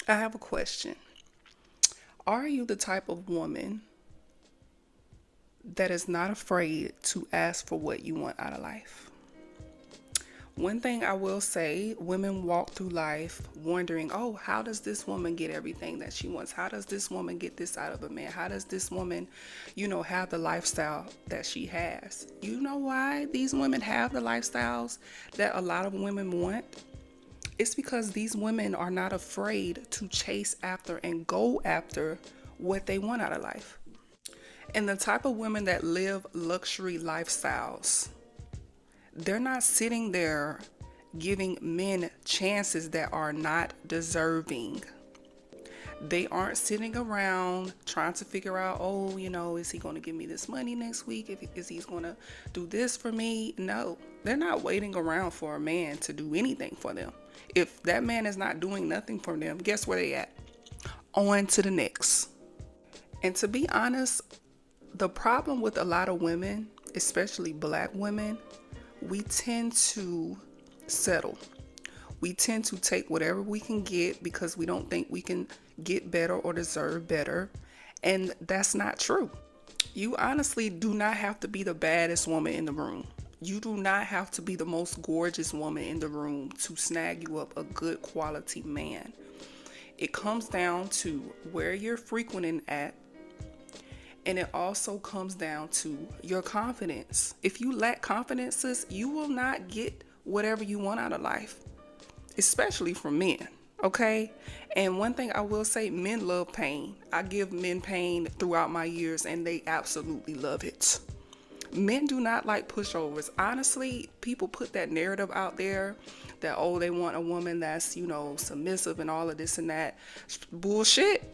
I have a question. Are you the type of woman that is not afraid to ask for what you want out of life? One thing I will say, women walk through life wondering, oh, how does this woman get everything that she wants? How does this woman get this out of a man? How does this woman, have the lifestyle that she has? You know why these women have the lifestyles that a lot of women want? It's because these women are not afraid to chase after and go after what they want out of life. And the type of women that live luxury lifestyles, they're not sitting there giving men chances that are not deserving. They aren't sitting around trying to figure out, oh, is he going to give me this money next week? Is he going to do this for me? No, they're not waiting around for a man to do anything for them. If that man is not doing nothing for them, guess where they at? On to the next. And to be honest, the problem with a lot of women, especially black women, we tend to settle. We tend to take whatever we can get because we don't think we can get better or deserve better. And that's not true. You honestly do not have to be the baddest woman in the room. You do not have to be the most gorgeous woman in the room to snag you up a good quality man. It comes down to where you're frequenting at, and it also comes down to your confidence. If you lack confidences, you will not get whatever you want out of life, especially from men. Okay? And one thing I will say, men love pain. I give men pain throughout my years and they absolutely love it. Men do not like pushovers. Honestly, people put that narrative out there that, oh, they want a woman that's, submissive and all of this and that. Bullshit.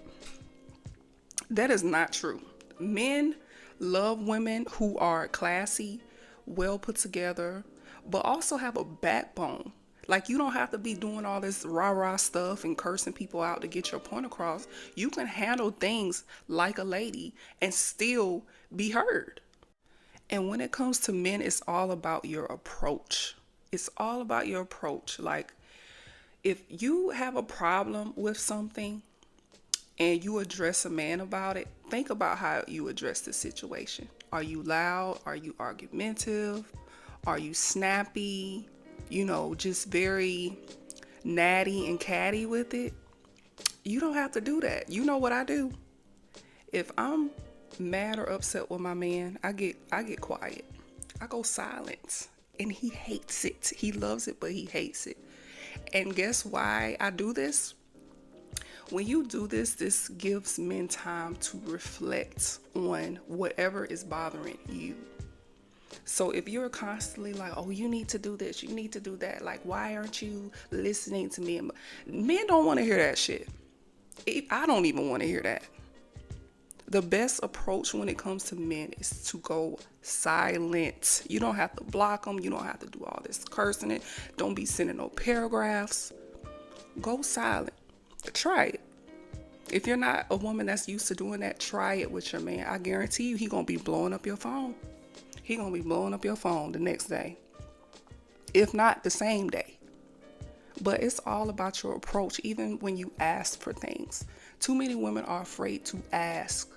That is not true. Men love women who are classy, well put together, but also have a backbone. Like, you don't have to be doing all this rah-rah stuff and cursing people out to get your point across. You can handle things like a lady and still be heard. And when it comes to men, it's all about your approach. It's all about your approach. Like, if you have a problem with something and you address a man about it, think about how you address the situation. Are you loud? Are you argumentative? Are you snappy? Just very natty and catty with it? You don't have to do that. You know what I do? If I'm mad or upset with my man, I get quiet. I go silent. And he hates it. He loves it, but he hates it. And guess why I do this? When you do this, this gives men time to reflect on whatever is bothering you. So if you're constantly like, oh, you need to do this, you need to do that, like, why aren't you listening to me? Men don't want to hear that shit. I don't even want to hear that. The best approach when it comes to men is to go silent. You don't have to block them. You don't have to do all this cursing it. Don't be sending no paragraphs. Go silent. Try it. If you're not a woman that's used to doing that, try it with your man. I guarantee you he gonna be blowing up your phone. He gonna be blowing up your phone the next day, if not the same day. But it's all about your approach, even when you ask for things. Too many women are afraid to ask.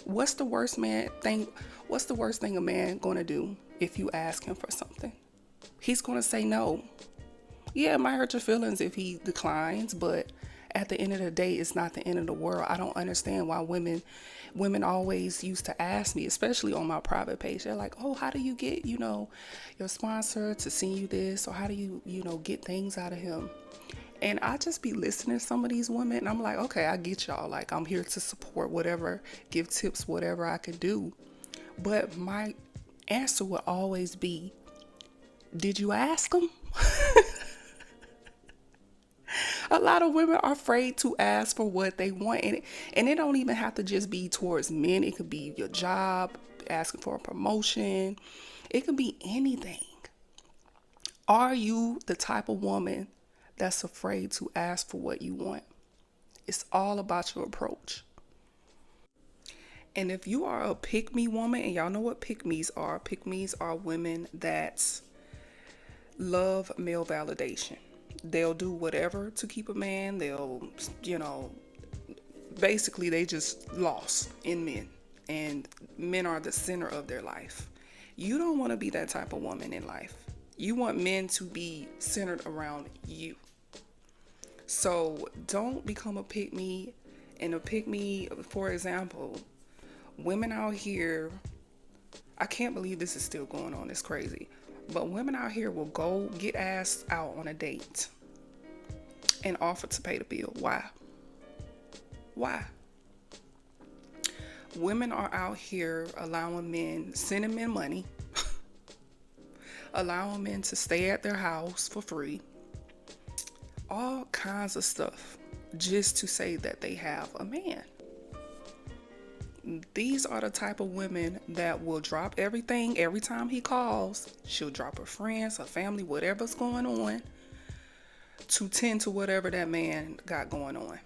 What's the worst thing? What's the worst thing a man gonna do if you ask him for something? He's gonna say no. Yeah, it might hurt your feelings if he declines, but at the end of the day, it's not the end of the world. I don't understand why women always used to ask me, especially on my private page. They're like, oh, how do you get, your sponsor to send you this? Or how do you, get things out of him? And I just be listening to some of these women and I'm like, okay, I get y'all. Like, I'm here to support whatever, give tips, whatever I can do. But my answer would always be, did you ask them? A lot of women are afraid to ask for what they want. And it don't even have to just be towards men. It could be your job, asking for a promotion. It could be anything. Are you the type of woman that's afraid to ask for what you want? It's all about your approach. And if you are a pick-me woman, and y'all know what pick-me's are women that love male validation. They'll do whatever to keep a man. They'll, you know, basically they just lost in men. And men are the center of their life. You don't want to be that type of woman in life. You want men to be centered around you. So don't become a pick me. And a pick me, for example, women out here, I can't believe this is still going on. It's crazy. But women out here will go get asked out on a date and offer to pay the bill. Why? Why? Women are out here allowing men, sending men money, allowing men to stay at their house for free, all kinds of stuff just to say that they have a man. These are the type of women that will drop everything every time he calls. She'll drop her friends, her family, whatever's going on to tend to whatever that man got going on.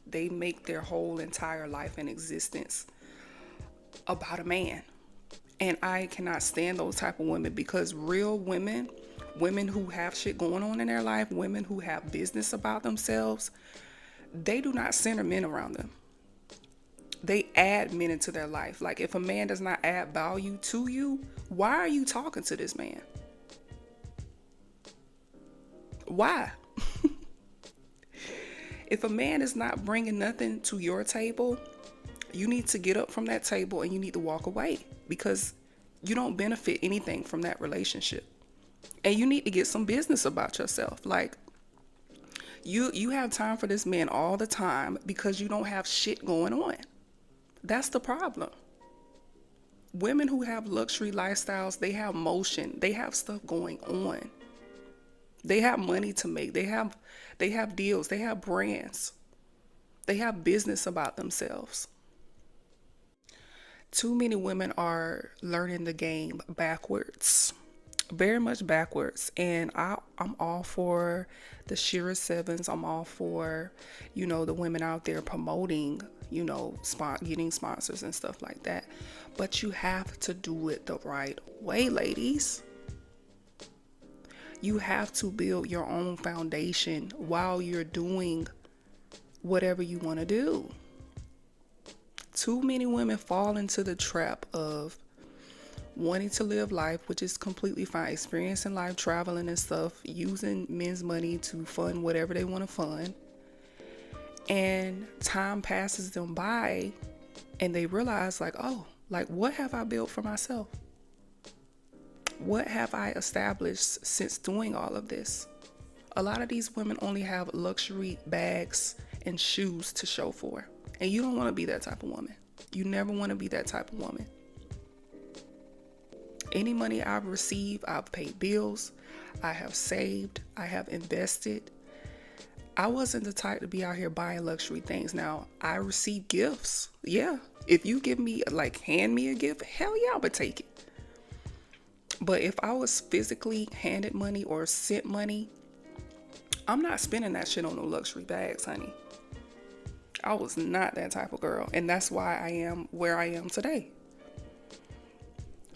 They make their whole entire life and existence about a man. And I cannot stand those type of women, because real women, women who have shit going on in their life, women who have business about themselves, they do not center men around them. They add men into their life. Like, if a man does not add value to you, why are you talking to this man? Why? If a man is not bringing nothing to your table, you need to get up from that table and you need to walk away, because you don't benefit anything from that relationship. And you need to get some business about yourself. Like, you have time for this man all the time because you don't have shit going on. That's the problem. Women who have luxury lifestyles, they have motion, they have stuff going on. They have money to make. They have deals, they have brands. They have business about themselves. Too many women are learning the game backwards. Very much backwards. And I'm all for the Shira Sevens. I'm all for, the women out there promoting, getting sponsors and stuff like that. But you have to do it the right way, ladies. You have to build your own foundation while you're doing whatever you want to do. Too many women fall into the trap of wanting to live life, which is completely fine, experiencing life, traveling and stuff, using men's money to fund whatever they want to fund. And time passes them by and they realize, like, oh, like, what have I built for myself? What have I established since doing all of this? A lot of these women only have luxury bags and shoes to show for. And you don't want to be that type of woman. You never want to be that type of woman. Any money I've received, I've paid bills, I have saved, I have invested. I wasn't the type to be out here buying luxury things. Now, I receive gifts. Yeah. If you give me, hand me a gift, hell yeah, I would take it. But if I was physically handed money or sent money, I'm not spending that shit on no luxury bags, honey. I was not that type of girl. And that's why I am where I am today.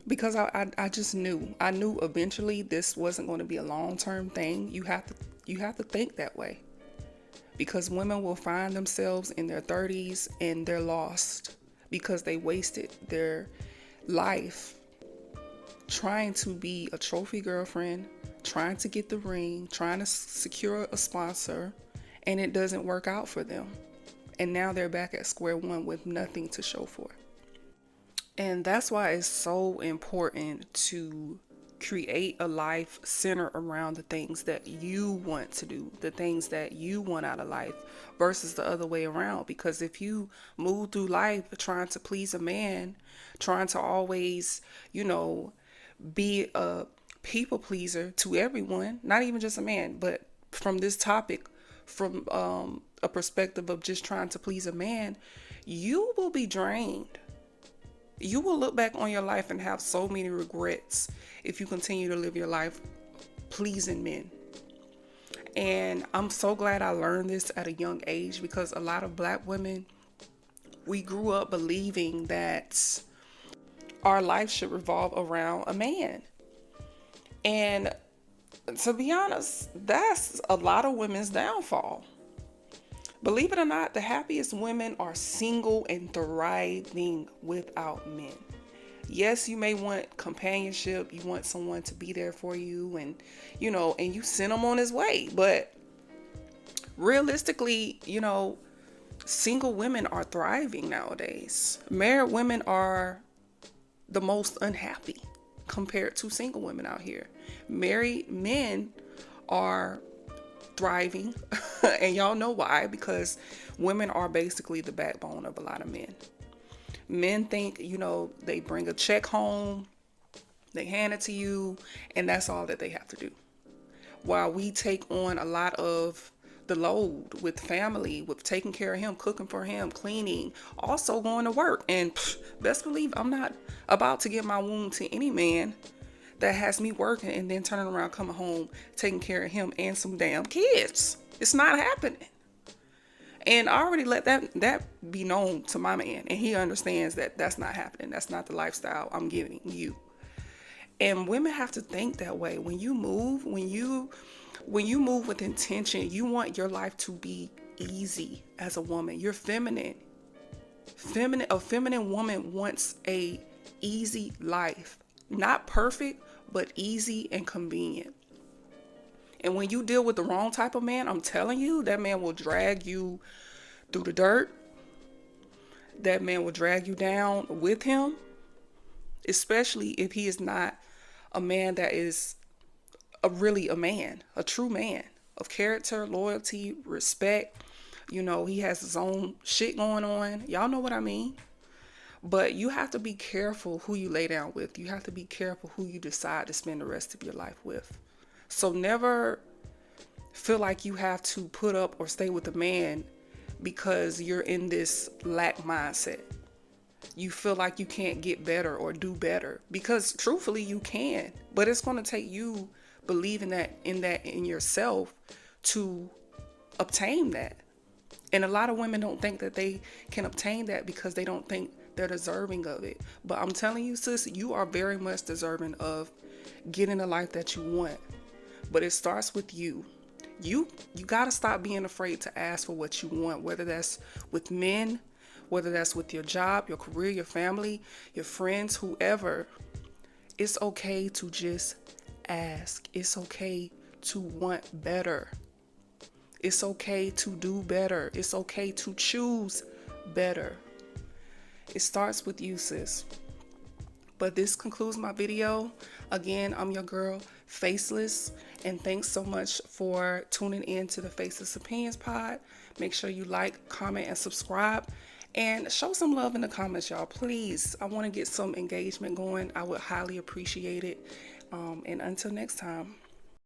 Because I just knew. I knew eventually this wasn't going to be a long-term thing. You have to think that way. Because women will find themselves in their 30s and they're lost because they wasted their life trying to be a trophy girlfriend, trying to get the ring, trying to secure a sponsor, and it doesn't work out for them. And now they're back at square one with nothing to show for. And that's why it's so important to create a life centered around the things that you want to do, the things that you want out of life, versus the other way around. Because if you move through life trying to please a man, trying to always, be a people pleaser to everyone, not even just a man, but from this topic, from a perspective of just trying to please a man, you will be drained. You will look back on your life and have so many regrets if you continue to live your life pleasing men. And I'm so glad I learned this at a young age, because a lot of black women, we grew up believing that our life should revolve around a man. And To be honest, that's a lot of women's downfall. Believe it or not, the happiest women are single and thriving without men. Yes, you may want companionship, you want someone to be there for you, and and you send him on his way. But realistically, single women are thriving nowadays. Married women are the most unhappy compared to single women out here. Married men are thriving, and y'all know why, because women are basically the backbone of a lot of men. Men think, they bring a check home, they hand it to you, and that's all that they have to do. While we take on a lot of the load with family, with taking care of him, cooking for him, cleaning, also going to work. And best believe I'm not about to give my wound to any man that has me working and then turning around, coming home, taking care of him and some damn kids. It's not happening. And I already let that be known to my man, and he understands that that's not happening. That's not the lifestyle I'm giving you. And women have to think that way. When you move with intention, you want your life to be easy as a woman. You're feminine. A feminine woman wants a easy life. Not perfect, but easy and convenient. And when you deal with the wrong type of man, I'm telling you, that man will drag you through the dirt. That man will drag you down with him, especially if he is not a man that is really a man, a true man of character, loyalty, respect. He has his own shit going on. Y'all know what I mean? But you have to be careful who you lay down with. You have to be careful who you decide to spend the rest of your life with. So never feel like you have to put up or stay with a man because you're in this lack mindset. You feel like you can't get better or do better, because truthfully you can, but it's going to take you believing in yourself to obtain that. And a lot of women don't think that they can obtain that because they don't think they're deserving of it. But I'm telling you, sis, you are very much deserving of getting the life that you want. But it starts with you. You got to stop being afraid to ask for what you want, whether that's with men, whether that's with your job, your career, your family, your friends, whoever. It's okay to just ask. It's okay to want better. It's okay to do better. It's okay to choose better. It starts with you, sis. But this concludes my video. Again, I'm your girl, Faceless, and thanks so much for tuning in to the Faceless Opinions Pod. Make sure you like, comment, and subscribe, and show some love in the comments, y'all. Please, I want to get some engagement going. I would highly appreciate it. And until next time.